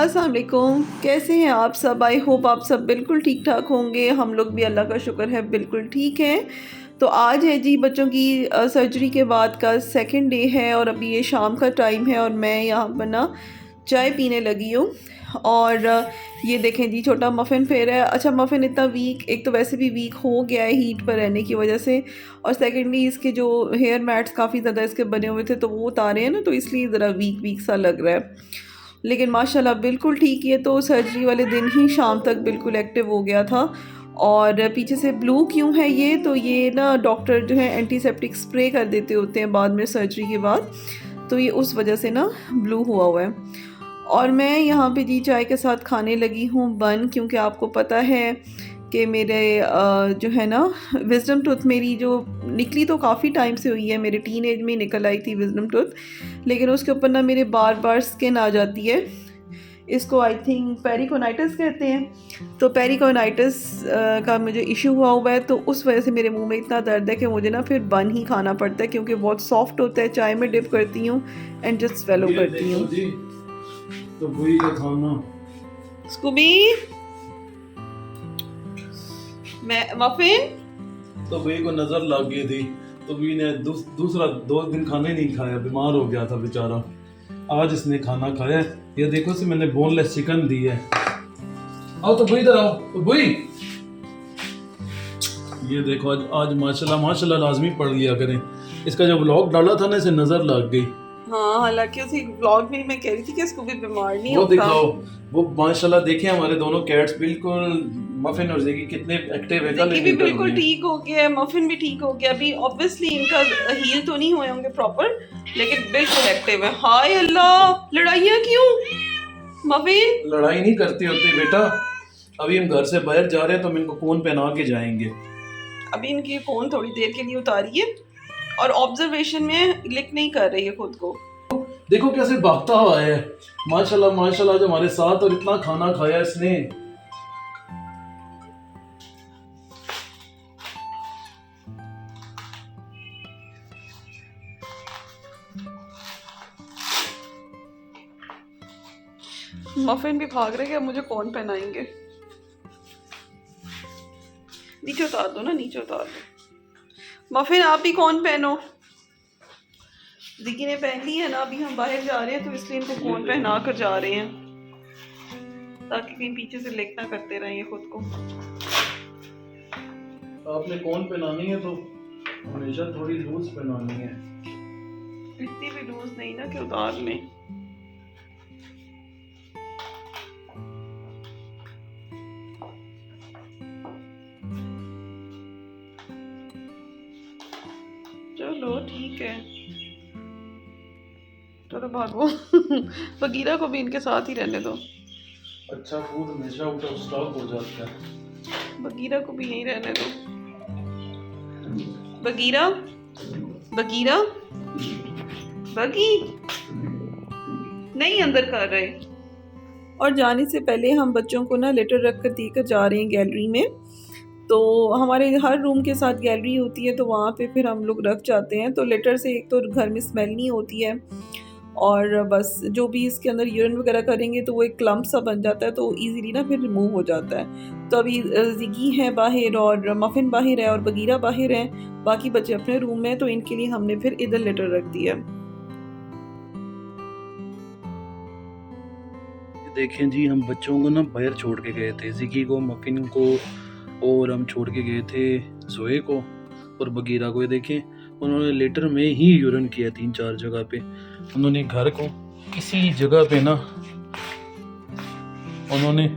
अस्सलाम वालेकुम, कैसे हैं आप सब। आई होप आप सब बिल्कुल ठीक ठाक होंगे। हम लोग भी अल्लाह का शुक्र है बिल्कुल ठीक हैं। तो आज है जी बच्चों की सर्जरी के बाद का सेकंड डे है और अभी ये शाम का टाइम है और मैं यहाँ पर ना चाय पीने लगी हूँ। और ये देखें जी छोटा मफ़िन फेर है। अच्छा मफ़िन इतना वीक, एक तो वैसे भी वीक हो गया है हीट पर रहने की वजह से, और सेकेंडली इसके जो हेयर मैट्स काफ़ी ज़्यादा इसके बने हुए थे तो वो उतारे हैं ना, तो इसलिए ज़रा वीक वीक सा लग रहा है। लेकिन माशाल्लाह बिल्कुल ठीक है। तो सर्जरी वाले दिन ही शाम तक बिल्कुल एक्टिव हो गया था। और पीछे से ब्लू क्यों है ये, तो ये ना डॉक्टर जो है एंटीसेप्टिक स्प्रे कर देते होते हैं बाद में सर्जरी के बाद, तो ये उस वजह से ना ब्लू हुआ है। और मैं यहाँ पे जी चाय के साथ खाने लगी हूँ बन, क्योंकि आपको पता है कि मेरे जो है ना विजडम टूथ मेरी जो निकली तो काफ़ी टाइम से हुई है, मेरे टीन एज में निकल आई थी विजडम टूथ, लेकिन उसके ऊपर ना मेरे बार बार स्किन आ जाती है। इसको आई थिंक पेरिकोनाइटिस कहते हैं। तो पेरिकोनाइटिस का मुझे इशू हुआ है, तो उस वजह से मेरे मुंह में इतना दर्द है कि मुझे ना फिर बन ही खाना पड़ता है, क्योंकि बहुत सॉफ्ट होता है। चाय में डिप करती हूँ एंड जस्ट स्वेलो करती हूँ। तो वही का खाना स्कूबी मैं मफिन तो वही को नजर लग गई थी, तो भी ने दूसरा 2 दिन खाना ही नहीं खाया, बीमार हो गया था बेचारा। आज इसने खाना खाया। ये देखो से मैंने बोनलेस चिकन दी है। आओ तो वही इधर आओ, तो वही ये देखो आज माशाल्लाह माशाल्लाह लाजमी पढ़ लिया करें। इसका जब व्लॉग डाला था ना इसे नजर लग गई। हाँ, हालांकि उसी व्लॉग में मैं कह रही थी कि इसको भी बीमार नहीं वो होता। दिखाओ, वो माशाल्लाह देखें हमारे दोनों कैट्स बिल्कुल मफिन और ज़ेकी कितने एक्टिव है। ज़ेकी भी बिल्कुल ठीक हो गया है, मफिन भी ठीक हो गया। अभी ऑब्वियसली इनका हील तो नहीं हुए होंगे प्रॉपर, लेकिन बिल्कुल एक्टिव है। हाय अल्लाह, लड़ाइयाँ क्यों मफिन? लड़ाई नहीं करती होती बेटा। अभी हम घर से बाहर जा रहे हैं तो हम इनको कोन पहना के जाएंगे। अभी इनकी फोन थोड़ी देर के लिए उतारी है और ऑब्जर्वेशन में लिक नहीं कर रही है खुद को। देखो कैसे भागता हुआ है। माशाल्लाह माशाल्लाह जो हमारे साथ, और इतना खाना खाया इसने। मफिन भी भाग रहे हैं, मुझे कौन पहनाएंगे। नीचे उतार दो ना, नीचे उतार दो। मफिन आप ही कौन पहनो। ज़ेकी ने पहन ली है ना, अभी हम बाहर जा रहे हैं तो इसलिए इनको कौन पहना कर जा रहे हैं, ताकि कहीं पीछे से लिक ना करते रहें खुद को। आपने कौन पहनानी है तो हमेशा थोड़ी लूज पहनानी है। इतनी भी लूज नहीं ना कि उतार लें। चलो ठीक है, चलो भागो। बगीरा को भी इनके साथ ही रहने दो। अच्छा फूड हमेशा आउट ऑफ स्टॉक हो जाता है। बगीरा को भी यहीं रहने दो। बगीरा बगीरा बगी नहीं अंदर कर रहे। और जाने से पहले हम बच्चों को ना लेटर रख कर देकर जा रहे हैं गैलरी में। तो हमारे हर रूम के साथ गैलरी होती है, तो वहाँ पे फिर हम लोग रख जाते हैं। तो लेटर से एक तो घर में स्मेल नहीं होती है, और बस जो भी इसके अंदर यूरिन वगैरह करेंगे तो वो एक क्लम्प सा बन जाता है, तो इजीली ना फिर रिमूव हो जाता है। तो अभी ज़ेकी है बाहर और मफिन बाहर है और बगीरा बाहर है, बाकी बच्चे अपने रूम में, तो इनके लिए हमने फिर इधर लेटर रख दिया। देखें जी, हम बच्चों को ना बाहर छोड़ के गए थे, ज़ेकी को, मफिन को, और हम छोड़ के गए थे जोए को और बगीरा को। ये देखें उन्होंने लेटर में ही यूरिन किया 3-4 जगह पे। उन्होंने घर को किसी जगह पे ना, उन्होंने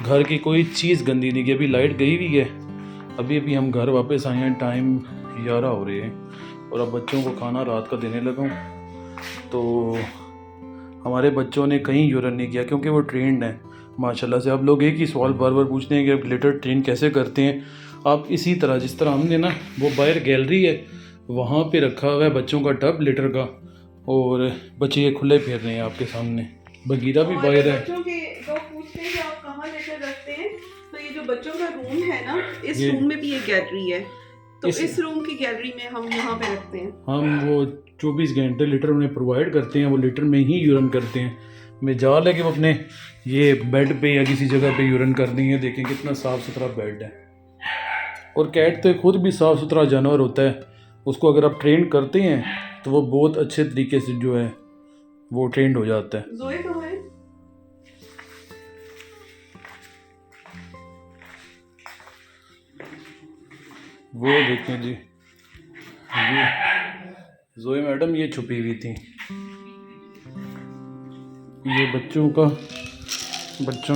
घर की कोई चीज़ गंदी नहीं की। अभी लाइट गई हुई है, अभी अभी हम घर वापस आए हैं, टाइम 11 हो रहे हैं और अब बच्चों को खाना रात का देने लगा हूँ। तो हमारे बच्चों ने कहीं यूरिन नहीं किया क्योंकि वो ट्रेंड हैं माशाल्लाह से। आप लोग एक ही सवाल बार बार पूछते हैं कि आप लेटर ट्रेन कैसे करते हैं। आप इसी तरह, जिस तरह हमने ना, वो बाहर गैलरी है वहाँ पे रखा हुआ है बच्चों का टब लेटर का, और बच्चे ये खुले फिर रहे हैं आपके सामने। बगीरा भी बाहर है। बच्चों के लोग पूछते हैं कि आप कहाँ लेटर रखते हैं, तो ये जो बच्चों का रूम है ना, इस रूम में भी एक गैलरी है, तो इस रूम की गैलरी में हम यहाँ पे रखते हैं। हम वो 24 घंटे लीटर उन्हें प्रोवाइड करते हैं, वो लीटर में ही यूरिन करते हैं। मेजाल है कि वो अपने ये बेड पे या किसी जगह पे यूरिन कर दी है। देखें कितना साफ़ सुथरा बेड है। और कैट तो खुद भी साफ़ सुथरा जानवर होता है, उसको अगर आप ट्रेन करते हैं तो वो बहुत अच्छे तरीके से जो है वो ट्रेंड हो जाता है। ज़ोए कहाँ है? वो देखें जी, ये ज़ोए मैडम ये छुपी हुई थी। ये बच्चों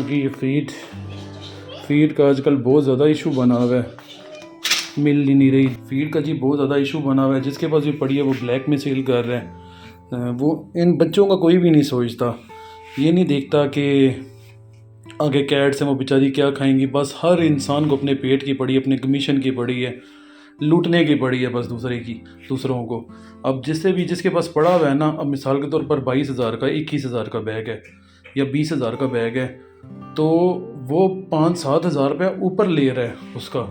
की ये फीड का आजकल बहुत ज़्यादा इशू बना हुआ है, मिल ही नहीं रही फीड का जी, बहुत ज़्यादा इशू बना हुआ है। जिसके पास भी पड़ी है वो ब्लैक में सेल कर रहे हैं। वो इन बच्चों का कोई भी नहीं सोचता, ये नहीं देखता कि आगे कैट्स हैं वो बेचारी क्या खाएंगी। बस हर इंसान को अपने पेट की पड़ी, अपने कमीशन की पड़ी है, लूटने की पड़ी है बस दूसरों को। अब जिसके पास पड़ा हुआ है ना, अब मिसाल के तौर पर 22,000 का 21,000 का बैग है या 20,000 का बैग है, तो वो 5-7 हज़ार रुपया ऊपर ले रहा है उसका।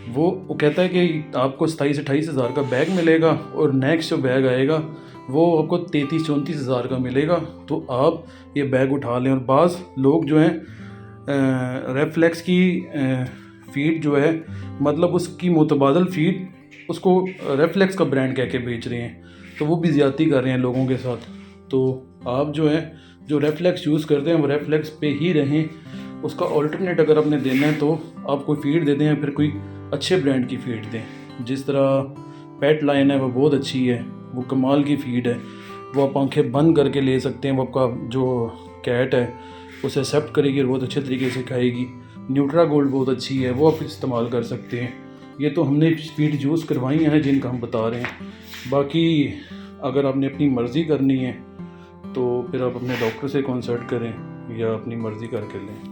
वो कहता है कि आपको 27-28 हज़ार का बैग मिलेगा और नेक्स्ट जो बैग आएगा वो आपको 33-34 हज़ार का मिलेगा, तो आप ये बैग उठा लें। और बाज़ लोग जो हैं रेफ्लेक्स की फीड जो है, मतलब उसकी मुतबादल फीड उसको रेफ्लेक्स का ब्रांड कह के बेच रहे हैं, तो वो भी ज़्यादती कर रहे हैं लोगों के साथ। तो आप जो रेफ्लेक्स यूज़ करते हैं वो रेफ्लेक्स पे ही रहें। उसका ऑल्टरनेट अगर आपने देना है तो आप कोई फीड दे दें या फिर कोई अच्छे ब्रांड की फ़ीड दें। जिस तरह पेट लाइन है वो बहुत अच्छी है, वो कमाल की फ़ीड है, वो आप आंखें बंद करके ले सकते हैं। वो आपका जो कैट है उसे एक्सेप्ट करेगी और बहुत अच्छे तरीके से खाएगी। न्यूट्रा गोल्ड बहुत अच्छी है, वो आप इस्तेमाल कर सकते हैं। ये तो हमने फीड यूज़ करवाई हैं जिनका हम बता रहे हैं। बाकी अगर आपने अपनी मर्ज़ी करनी है तो फिर आप अपने डॉक्टर से कंसल्ट करें या अपनी मर्ज़ी करके लें।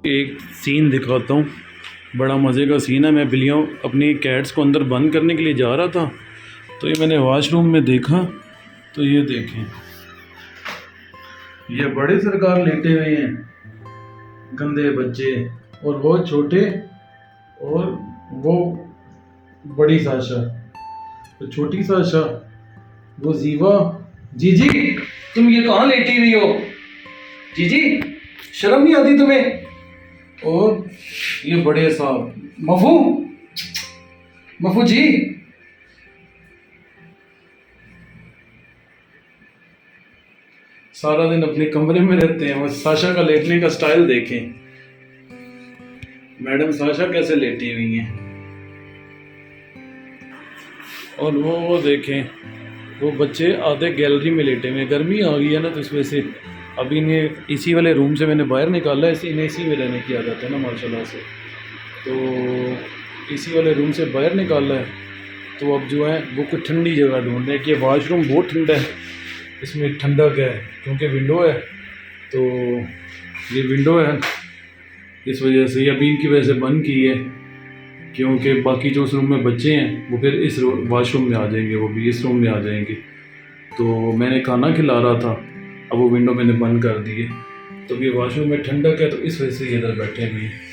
एक सीन दिखाता हूँ, बड़ा मज़े का सीन है। मैं बिल्लियों अपनी कैट्स को अंदर बंद करने के लिए जा रहा था, तो ये मैंने वॉशरूम में देखा, तो ये देखें ये बड़े सरकार लेटे हुए हैं गंदे बच्चे, और वो छोटे और वो बड़ी साशा। तो छोटी साशा वो जीवा। जीजी तुम ये कहाँ लेटी हुई हो? जीजी शर्म नहीं आती तुम्हें? और ये बड़े साहब मफू जी, सारा दिन अपने कमरे में रहते हैं। वो साशा का लेटने का स्टाइल देखें, मैडम साशा कैसे लेटी हुई हैं। और वो देखें वो बच्चे आधे गैलरी में लेटे हुए। गर्मी आ गई है ना, तो इस वजह से अभी इन्हें इसी वाले रूम से मैंने बाहर निकाला है। इन्हें इसी में रहने की आदत है ना माशाल्लाह से, तो इसी वाले रूम से बाहर निकाला है। तो अब जो है वो कोई ठंडी जगह ढूंढ रहे हैं कि वाशरूम बहुत ठंडा है, इसमें ठंडक है क्योंकि विंडो है। तो ये विंडो है, इस वजह से अभी इनकी वजह से बंद की है, क्योंकि बाकी जो उस रूम में बच्चे हैं वो फिर इस वाशरूम में आ जाएंगे, वो भी इस रूम में आ जाएंगे। तो मैंने खाना खिला रहा था, अब वो विंडो मैंने बंद कर दी है, तो ये वाशरूम में ठंडक है, तो इस वजह से ये इधर बैठे हुए हैं।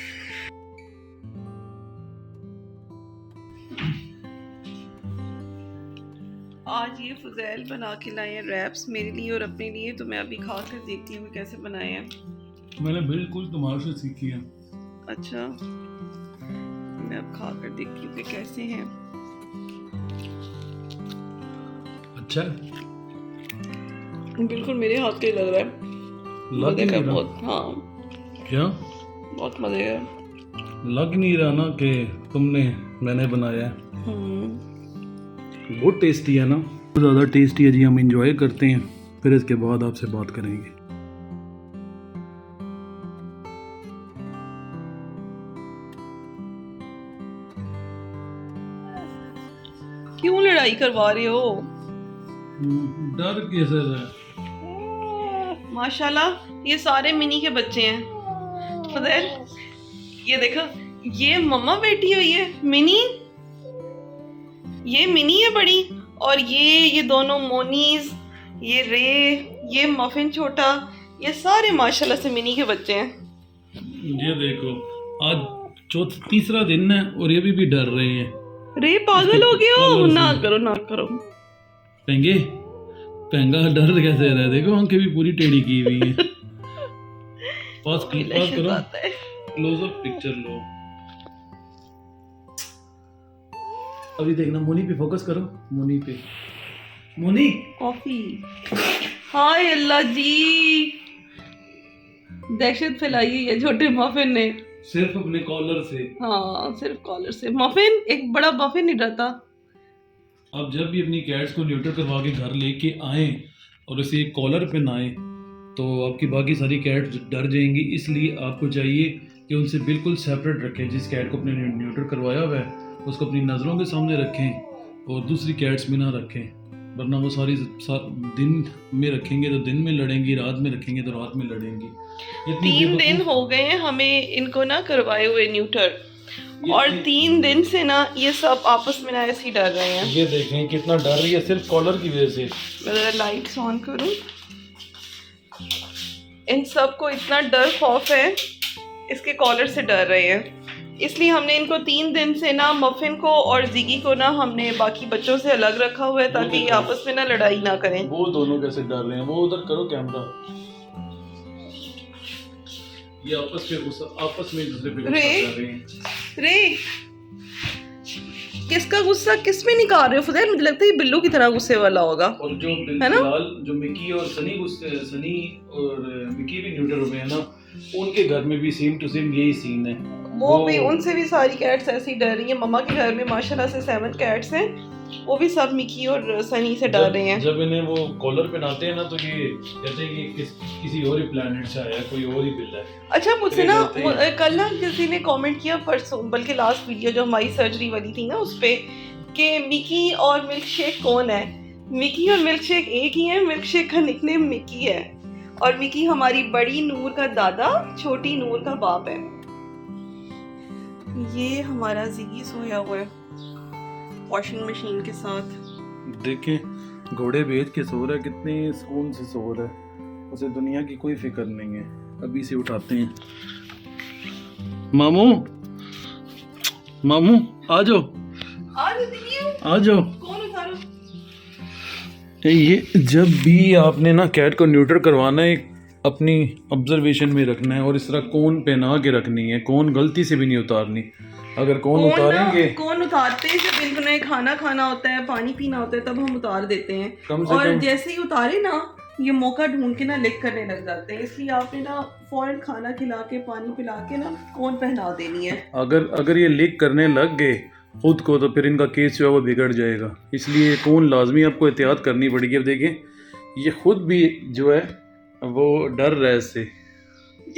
आज ये फुज़ैल बना के लाए हैं रैप्स मेरे लिए और अपने लिए, तो मैं अभी खा कर देखती हूँ कैसे बनाए हैं। मैंने बिल्कुल तुम्हारे से सीखी है। अच्छा, मैं अब खा कर देखती हूँ कि कैसे हैं। अच्छा, बिल्कुल मेरे हाथ के लग रहा है, लग नहीं रहा। बहुत, हाँ क्या बहुत मज़े का, लग नहीं रहा ना कि मैंने बनाया है। बहुत टेस्टी है ना, बहुत ज़्यादा टेस्टी है जी। हम इंजॉय करते हैं, फिर इसके बाद आपसे बात करेंगे। क्यों लड़ाई करवा रहे हो? डर कैसे है? माशाल्लाह ये सारे मिनी के बच्चे हैं। फुज़ैल ये देखो, ये मम्मा बैठी हुई है मिनी, ये मिनी है बड़ी, और ये दोनों मोनीज, ये रे, ये मफिन छोटा, ये सारे माशाल्लाह से मिनी के बच्चे हैं। ये देखो आज तीसरा दिन है और ये भी डर रहे हैं। रे पागल हो गए हो, ना करो ना करो। पेंगा डर कैसे रहा है, देखो आंखें भी पूरी टेढ़ी की हुई हैं। पास करो, क्लोज अप पिक्चर लो। अभी देखना, मोनी पे फोकस करो, मोनी पे। मोनी कॉफी। हाय अल्लाह जी, दहशत फैलाई है छोटे मफिन ने, सिर्फ अपने कॉलर से। हाँ सिर्फ कॉलर से। मफिन, एक बड़ा मफिन नहीं डरता। आप जब भी अपनी कैट्स को न्यूट्रल करवा के घर लेके आए और उसे कॉलर पे नहाएं तो आपकी बाकी सारी कैट्स डर जाएंगी। इसलिए आपको चाहिए कि उनसे बिल्कुल सेपरेट रखें। जिस कैट को अपने न्यूट्रल करवाया हुआ है उसको अपनी नज़रों के सामने रखें और दूसरी कैट्स में ना रखें, वरना वो सारी दिन में रखेंगे तो दिन में लड़ेंगी, रात में रखेंगे तो रात में लड़ेंगी। 3 दिन हो गए हैं हमें इनको ना करवाए हुए न्यूटर, और 3 दिन से ना ये सब आपस में ना ऐसे ही डर रहे हैं। ये देखें कितना डर रही है सिर्फ कॉलर की वजह से। मैं लाइट्स ऑन करूं, इन सब को इतना डर खौफ है, इसके कॉलर से डर रहे हैं। इसलिए हमने इनको 3 दिन से ना मफिन को और जिगी को ना हमने बाकी बच्चों से अलग रखा हुआ है ताकि ये आपस में ना लड़ाई ना करें। वो दोनों कैसे डर रहे हैं, वो उधर करो कैमरा। ये आपस में एक दूसरे पे गुस्सा कर रहे हैं। रे किसका गुस्सा किस में निकाल रहे हो फुदैल? मुझे लगता है ये बिल्लू की तरह गुस्से वाला होगा। और जो फिलहाल जो मिकी और सनी और मिकी भी न्यूट्रल हो गए हैं ना, उनके घर में भी सेम टू सेम यही सीन है। वो भी, उनसे भी सारी कैट्स ऐसी डर रही हैं। मम्मा के घर में माशाल्लाह से 7 कैट्स हैं, वो भी सब मिकी और सनी से डर रहे हैं। जब इन्हें वो कॉलर पहनाते हैं ना तो ये कहते हैं कि किसी और ही प्लेनेट से आया, कोई और ही बिल्ला है। अच्छा मुझसे ना कल ना किसी ने कमेंट किया, परसों बल्कि लास्ट वीडियो जो हमारी सर्जरी वाली थी ना उस पे, कि मिकी और मिल्क शेक कौन है। मिकी और मिल्क शेक एक ही है, मिल्क शेक का निकनेम मिकी है और मिकी हमारी बड़ी नूर का दादा, छोटी नूर का बाप है। ये हमारा जिगी सोया हुआ है वॉशिंग मशीन के साथ। देखें घोड़े बेच के सो रहा है, कितने सुकून से सो रहा है, उसे दुनिया की कोई फिक्र नहीं है। अभी से उठाते हैं। मामू आ जाओ, आ जाओ। कौन उतारो? ये जब भी आपने ना कैट को न्यूट्रल करवाना है, अपनी ऑब्जर्वेशन में रखना है और इस तरह कौन पहना के रखनी है, कौन गलती से भी नहीं उतारनी। अगर कौन उतारेंगे, कौन उतारते हैं जब इनको खाना खाना होता है, पानी पीना होता है, तब हम उतार देते हैं। और जैसे ही उतारे ना ये मौका ढूंढ के ना लिक करने लग जाते हैं। इसलिए आपने ना फौरन खाना खिला के पानी पिला के ना कौन पहना देनी है। अगर ये लिक करने लग गए खुद को तो फिर इनका केस जो है वो बिगड़ जाएगा। इसलिए कौन लाजमी आपको एहतियात करनी पड़ेगी। अब देखें ये खुद भी जो है वो डर रहा है इससे।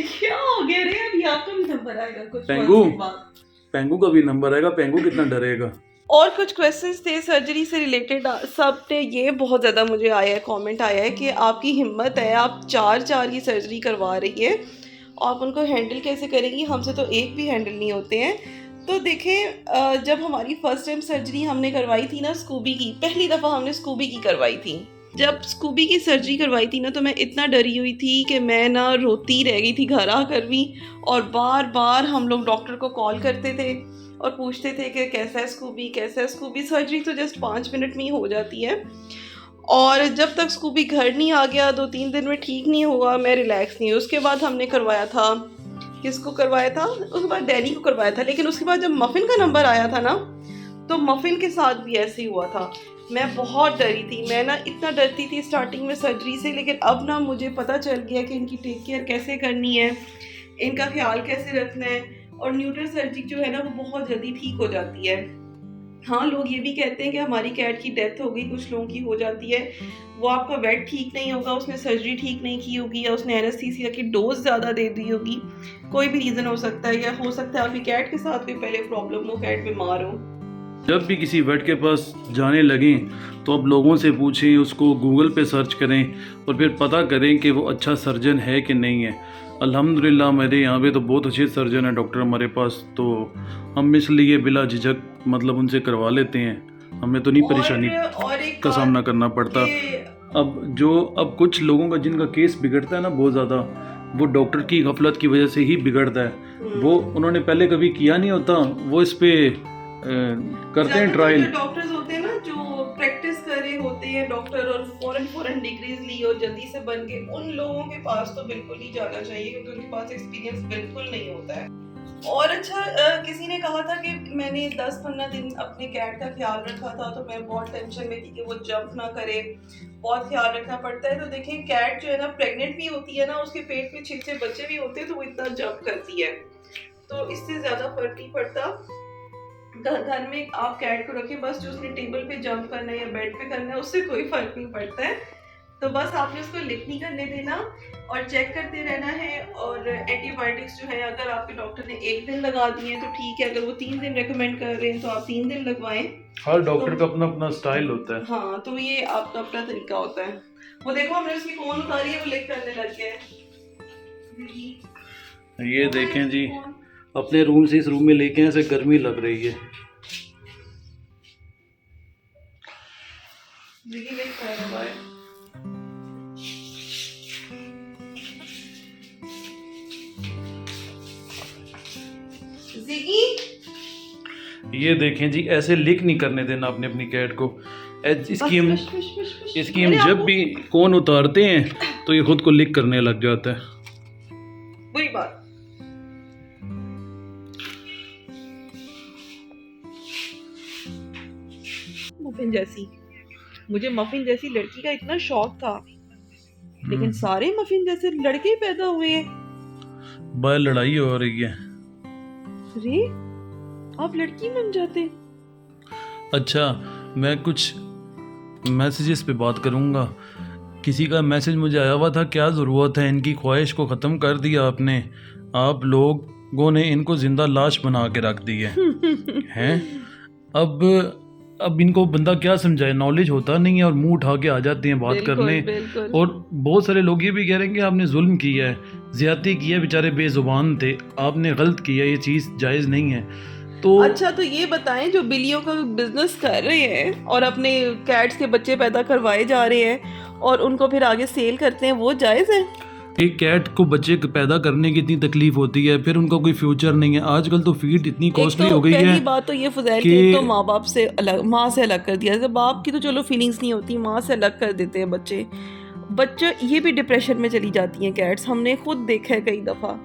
क्या हो गया रे? अभी आपका भी नंबर आएगा कुछ पेंगू का भी नंबर आएगा। पेंगू कितना डरेगा। और कुछ क्वेश्चंस थे सर्जरी से रिलेटेड। सब ने ये बहुत ज़्यादा मुझे आया है, कमेंट आया है कि आपकी हिम्मत है, आप 4 की सर्जरी करवा रही है, आप उनको हैंडल कैसे करेंगी? हमसे तो एक भी हैंडल नहीं होते हैं। तो देखें जब हमारी फर्स्ट टाइम सर्जरी हमने करवाई थी ना स्कूबी की, पहली दफ़ा हमने स्कूबी की करवाई थी। जब स्कूबी की सर्जरी करवाई थी ना तो मैं इतना डरी हुई थी कि मैं ना रोती रह गई थी घर आकर भी। और बार बार हम लोग डॉक्टर को कॉल करते थे और पूछते थे कि कैसा है स्कूबी, कैसा है स्कूबी। सर्जरी तो जस्ट 5 मिनट में ही हो जाती है। और जब तक स्कूबी घर नहीं आ गया, 2-3 दिन में ठीक नहीं हुआ, मैं रिलैक्स नहीं हुई। उसके बाद हमने करवाया था, किसको करवाया था? उसके बाद डैनी को करवाया था। लेकिन उसके बाद जब मफिन का नंबर आया था ना तो मफिन के साथ भी ऐसे ही हुआ था। मैं बहुत डरी थी, मैं ना इतना डरती थी स्टार्टिंग में सर्जरी से। लेकिन अब ना मुझे पता चल गया कि इनकी टेक केयर कैसे करनी है, इनका ख्याल कैसे रखना है। और न्यूट्रल सर्जरी जो है ना वो बहुत जल्दी ठीक हो जाती है। हाँ, लोग ये भी कहते हैं कि हमारी कैट की डेथ हो गई, कुछ लोगों की हो जाती है। वो आपका वेट ठीक नहीं होगा, उसने सर्जरी ठीक नहीं की होगी, या उसने एनेस्थीसिया की डोज ज़्यादा दे दी होगी। कोई भी रीज़न हो सकता है, या हो सकता है आपकी कैट के साथ कोई पहले प्रॉब्लम हो, कैट बीमार हो। जब भी किसी वेट के पास जाने लगें तो आप लोगों से पूछें, उसको गूगल पे सर्च करें और फिर पता करें कि वो अच्छा सर्जन है कि नहीं है। अल्हम्दुलिल्लाह मेरे यहाँ पे तो बहुत अच्छे सर्जन है डॉक्टर हमारे पास, तो हम इसलिए बिला झिझक मतलब उनसे करवा लेते हैं, हमें तो नहीं परेशानी और एक का सामना करना पड़ता। अब कुछ लोगों का जिनका केस बिगड़ता है ना बहुत ज़्यादा, वो डॉक्टर की गफलत की वजह से ही बिगड़ता है। वो उन्होंने पहले कभी किया नहीं होता, वो इस पे करते हैं ट्रायल। डॉक्टर्स होते हैं ना जो प्रैक्टिस कर रहे होते हैं डॉक्टर और फॉरेन डिग्रीज ली और जल्दी से बन गए, उन लोगों के पास तो बिल्कुल नहीं जाना चाहिए क्योंकि उनके पास एक्सपीरियंस बिल्कुल नहीं होता है। और अच्छा किसी ने कहा था कि मैंने 10-15 दिन अपने कैट का ख्याल रखा था, तो मैं बहुत टेंशन में थी कि वो जंप ना करे, बहुत ख्याल रखना पड़ता है। तो देखिए कैट जो है ना प्रेग्नेंट भी होती है ना, उसके पेट में 6 बच्चे भी होते हैं, तो वो इतना जंप करती है, तो इससे ज्यादा फर्क नहीं पड़ता। घर में आप कैट को रखें, बस जो उसने टेबल पे जंप करना है या बेड पे करना है उससे कोई फर्क नहीं पड़ता है। तो बस आपने उसको लिक नहीं करने देना और चेक करते रहना है। और एंटीबायोटिक्स जो है अगर आपके डॉक्टर ने 1 दिन लगा दिए हैं तो ठीक है, अगर वो 3 दिन रेकमेंड कर रहे हैं तो आप 3 दिन लगवाएं। हर डॉक्टर का अपना अपना स्टाइल होता है। हाँ, तो ये आपका अपना तरीका होता है। वो देखो हमने उसकी फोन उतारी है, वो लिक करने लग गया है। ये देखें जी, अपने रूम से इस रूम में लेके ऐसे गर्मी लग रही है। ये देखें जी, ऐसे लीक नहीं करने देना आपने अपनी कैट को। इसकी हम जब भी कौन उतारते हैं तो ये खुद को लीक करने लग जाता है। बुरी बात। मफिन जैसी, मुझे मफिन जैसी लड़की का इतना शौक था, लेकिन सारे मफिन जैसे लड़के ही पैदा हुए हैं। बाहर लड़ाई हो रही है। अरे आप लड़की बन जाते। अच्छा, मैं कुछ मैसेजेस पे बात करूँगा। किसी का मैसेज मुझे आया हुआ था, क्या ज़रूरत है, इनकी ख्वाहिश को ख़त्म कर दिया आपने, आप लोगों ने इनको ज़िंदा लाश बना के रख दी है। अब इनको बंदा क्या समझाए, नॉलेज होता नहीं है और मुंह उठा के आ जाते हैं बात करने। और बहुत सारे लोग ये भी कह रहे हैं कि आपने जुल्म किया है, ज़्यादती की है, बेचारे बेजुबान थे, आपने गलत किया, ये चीज़ जायज़ नहीं है। तो अच्छा, तो ये बताएं जो बिल्लियों का बिजनेस कर रहे हैं और अपने कैट्स के बच्चे पैदा करवाए जा रहे हैं और उनको फिर आगे सेल करते हैं, वो जायज़ है? एक कैट को बच्चे पैदा करने की इतनी तकलीफ होती है, फिर उनका कोई फ्यूचर नहीं है। आजकल तो फीड इतनी कॉस्टली हो गई है। पहली बात तो ये फुज़ैल कि तो माँ बाप से अलग, माँ से अलग कर दिया। बाप की तो चलो फीलिंग्स नहीं होती, माँ से अलग कर देते हैं बच्चे ये भी डिप्रेशन में चली जाती हैं कैट्स, हमने खुद देखा है कई दफ़ा।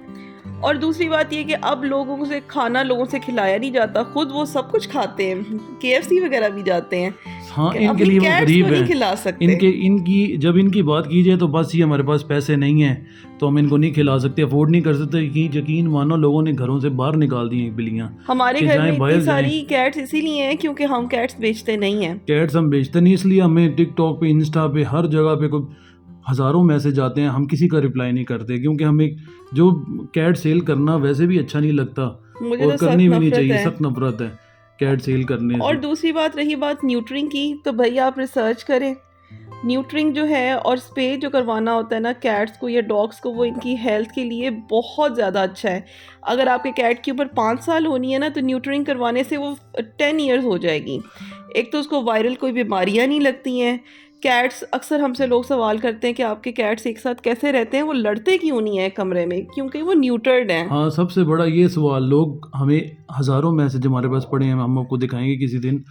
और दूसरी बात ये कि अब लोगों से खाना लोगों से खिलाया नहीं जाता, खुद वो सब कुछ खाते हैं, KFC वगैरह भी जाते हैं। हाँ, इनके लिए वो गरीब है, खिला सकते। इनकी जब इनकी बात की जाए तो बस ये हमारे पास पैसे नहीं है तो हम इनको नहीं खिला सकते, अफोर्ड नहीं कर सकते। यकीन मानो लोगों ने घरों से बाहर निकाल दी हैं बिल्लियाँ। हमारे घर में इतनी सारी कैट्स इसीलिए हैं क्योंकि हम कैट्स बेचते नहीं हैं। कैट्स हम बेचते नहीं, इसलिए हमें टिकटॉक पे, इंस्टा पे, हर जगह पे कोई हज़ारों मैसेज आते हैं, हम किसी का रिप्लाई नहीं करते क्योंकि हमें जो कैट सेल करना वैसे भी अच्छा नहीं लगता और करनी भी नहीं चाहिए, सख्त नफरत है कैट सेल करने और से। दूसरी बात रही बात न्यूट्रिंग की, तो भाई आप रिसर्च करें। न्यूट्रिंग जो है और स्प्रे जो करवाना होता है ना कैट्स को या डॉग्स को, वो इनकी हेल्थ के लिए बहुत ज़्यादा अच्छा है। अगर आपके कैट की उम्र 5 साल होनी है ना, तो न्यूट्रिंग करवाने से वो 10 ईयर्स हो जाएगी। एक तो उसको वायरल कोई बीमारियाँ नहीं लगती हैं। कैट्स, अक्सर हमसे लोग सवाल करते हैं कि आपके कैट्स एक साथ कैसे रहते हैं, वो लड़ते क्यों नहीं है कमरे में, क्योंकि वो न्यूट्रर्ड हैं। हाँ, सबसे बड़ा ये सवाल, लोग हमें हज़ारों मैसेज हमारे पास पड़े हैं, हम आपको दिखाएंगे किसी दिन।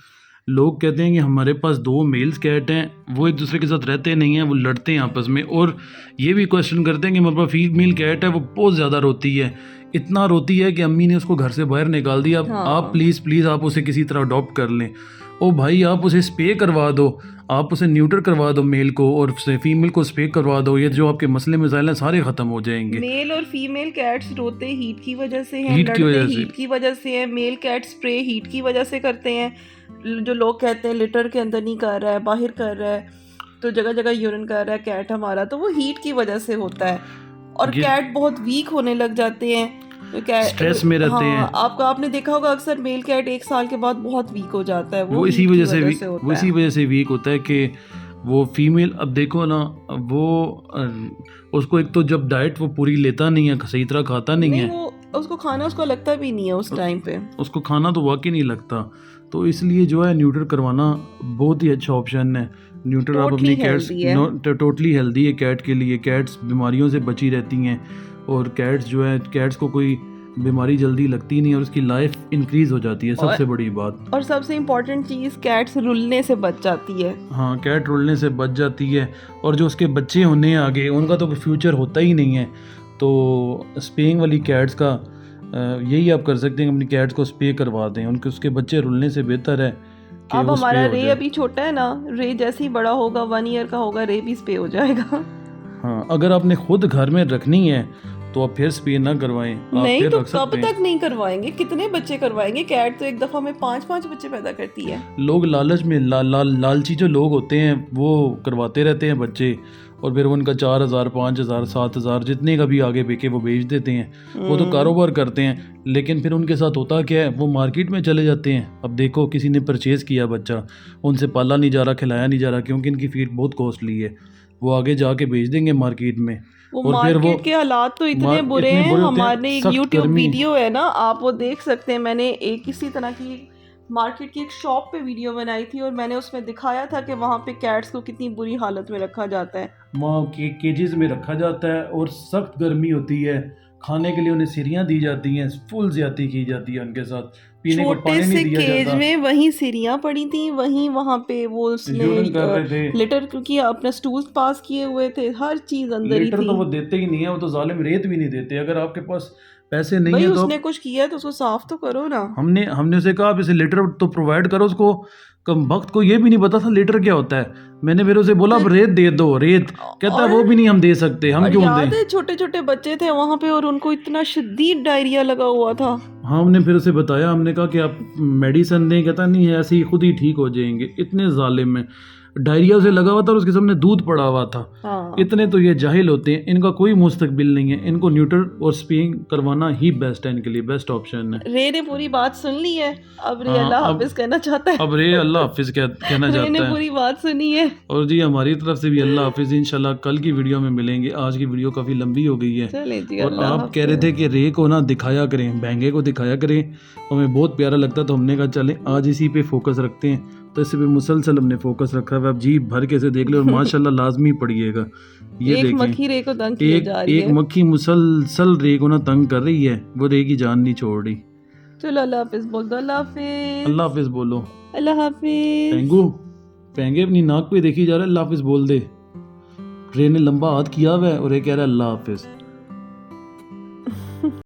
लोग कहते हैं कि हमारे पास 2 मेल्स कैट हैं, वो एक दूसरे के साथ रहते नहीं हैं, वो लड़ते हैं आपस में। और ये भी क्वेश्चन करते हैं कि हमारे पास फीमेल कैट है, वो बहुत ज़्यादा रोती है, इतना रोती है कि अम्मी ने उसको घर से बाहर निकाल दिया। हाँ। आप प्लीज़ आप उसे किसी तरह अडॉप्ट कर लें। ओ भाई, आप उसे स्प्रे करवा दो, आप उसे न्यूटर करवा दो मेल को, और फीमेल को स्प्रे करवा दो, ये जो आपके मसले मसाइल हैं सारे ख़त्म हो जाएंगे। मेल और फीमेल कैट्स रोते हीट की वजह से हैं, हीट की वजह से है। मेल कैट स्प्रे हीट की वजह से करते हैं। जो लोग कहते हैं लिटर के अंदर नहीं कर रहा है, बाहर कर रहा है, तो जगह जगह यूरिन कर रहा है कैट हमारा, तो वो हीट की वजह से होता है। और कैट बहुत वीक होने लग जाते हैं, स्ट्रेस में रहते हैं। आपने देखा होगा अक्सर मेल कैट 1 साल के बाद बहुत वीक हो जाता है, वो इसी वजह से वीक होता है कि वो फीमेल, अब देखो ना, वो उसको एक तो जब डाइट वो पूरी लेता नहीं है, सही तरह खाता नहीं है, वो उसको खाना उसको लगता भी नहीं है उस टाइम पे। उसको खाना तो वाकई नहीं लगता। तो इसलिए जो है न्यूटर करवाना बहुत ही अच्छा ऑप्शन है। न्यूटर आप अपनी कैट्स टोटली हेल्दी है कैट के लिए। कैट्स बीमारियों से बची रहती हैं, और कैट्स जो है, कैट्स को कोई बीमारी जल्दी लगती नहीं, और उसकी लाइफ इंक्रीज हो जाती है, सबसे बड़ी बात। और सबसे इम्पोर्टेंट चीज़, कैट्स रुलने से बच जाती है। हाँ, कैट रुलने से बच जाती है। और जो उसके बच्चे होने हैं आगे, उनका तो कोई फ्यूचर होता ही नहीं है। तो स्पेइंग वाली कैट्स का यही आप कर सकते हैं, अपनी कैट्स को स्पे करवा दें, उनके उसके बच्चे रुलने से बेहतर है कि अब वो हमारा स्पे हो रे जाए। अभी छोटा है ना, रे जैसे ही बड़ा होगा 1 ईयर का होगा, रे भी स्पे हो जाएगा। हाँ, अगर आपने खुद घर में रखनी है तो आप फिर स्पे ना करवाएं, आप नहीं फिर तो रख कब सकते हैं। तक नहीं करवाएंगे, कितने बच्चे करवाएंगे? कैट तो एक दफा में 5-5 बच्चे पैदा करती है। लोग लालच में लालची जो लोग होते हैं वो करवाते रहते हैं बच्चे, और फिर उनका 4,000 5,000 7,000 जितने का भी आगे बिके वो बेच देते हैं। वो तो कारोबार करते हैं, लेकिन फिर उनके साथ होता क्या है, वो मार्केट में चले जाते हैं। अब देखो, किसी ने परचेज़ किया बच्चा, उनसे पाला नहीं जा रहा, खिलाया नहीं जा रहा, क्योंकि इनकी फीड बहुत कॉस्टली है। वो आगे जाके बेच देंगे मार्केट में, वो और फिर वो मार्केट के हालात तो इतने बुरे हैं। होते हैं। हमारे एक सख्त यूट्यूब गर्मी, वीडियो है ना, आप वो देख सकते हैं। मैंने एक इसी तरह की मार्केट की एक शॉप पे वीडियो बनाई थी, और मैंने उसमें दिखाया था कि वहाँ पे कैट्स को कितनी बुरी हालत में रखा जाता है। वहाँ केजेस में रखा जाता है, और सख्त गर्मी होती है। खाने के लिए उन्हें सिरियाँ दी जाती हैं, फुल ज्यादती की जाती है उनके साथ, पीने को छोटे पानी से नहीं दिया केज जाता। में वहीं सीढ़ियाँ पड़ी थी, वहीं वहाँ पे वो उसने यूरिन कर रहे थे। लेटर, क्योंकि अपना स्टूल पास किए हुए थे, हर चीज अंदर ही लेटर थी। तो वो देते ही नहीं है, वो तो जालिम रेत भी नहीं देते। अगर आपके पास पैसे नहीं भाई है तो उसने कुछ किया है तो उसको साफ तो करो ना। हमने उसे कहा, आप इसे लेटर तो प्रोवाइड करो उसको। कम वक्त को ये भी नहीं पता था लेटर क्या होता है। मैंने फिर उसे बोला, अब रेत दे दो, रेत। कहता है वो भी नहीं हम दे सकते, हम और क्यों याद दें। है छोटे छोटे बच्चे थे वहां पे, और उनको इतना शदीद डायरिया लगा हुआ था। हाँ, हमने फिर उसे बताया, हमने कहा कि आप मेडिसिन दें। कहता नहीं है, ऐसे ही खुद ही ठीक हो जाएंगे। इतने जालिम में डायरिया उसे लगा हुआ था, और उसके सामने दूध पड़ा हुआ था। हाँ। इतने तो ये जाहिल होते हैं, इनका कोई मुस्तकबिल नहीं है। इनको न्यूटर और स्पेइंग करवाना ही बेस्ट है, इनके लिए बेस्ट ऑप्शन है। रे ने पूरी बात सुन ली है, अब रे हाँ, अल्लाह अब हाफिज कहना चाहता है। अब रे अल्लाह हाफिज कहना रे ने चाहता है। पूरी बात सुनी है। और जी, हमारी तरफ से भी अल्लाह हाफिज। इंशाल्लाह कल की वीडियो में मिलेंगे। आज की वीडियो काफ़ी लंबी हो गई है, चले जी, और अल्लाह आप कह रहे थे कि रे को ना दिखाया करें, बैंगे को दिखाया करें, हमें बहुत प्यारा लगता। तो हमने कहा चलें आज इसी पे फोकस रखते हैं। तो इसी पे मुसलसल हमने फोकस रखा है। आप जी भर के से देख ले, और माशाल्लाह लाजमी पड़िएगा। ये एक देखें, मक्खी रे को तंग किए जा रही एक है। मक्खी मुसलसल रे को ना तंग कर रही है, वो रे की जान नहीं छोड़ रही। चलो अल्लाह हाफिज बोल दो। अल्लाह हाफिज। अल्लाह हाफिज बोलो। अल्लाह हाफिज। पेंगू, पेंगे अपनी नाक पे देखी जा रहा है, अल्लाह हाफिज बोल दे। रे ने लंबा हाथ किया हुआ है, और ये कह रहा है अल्लाह हाफिज।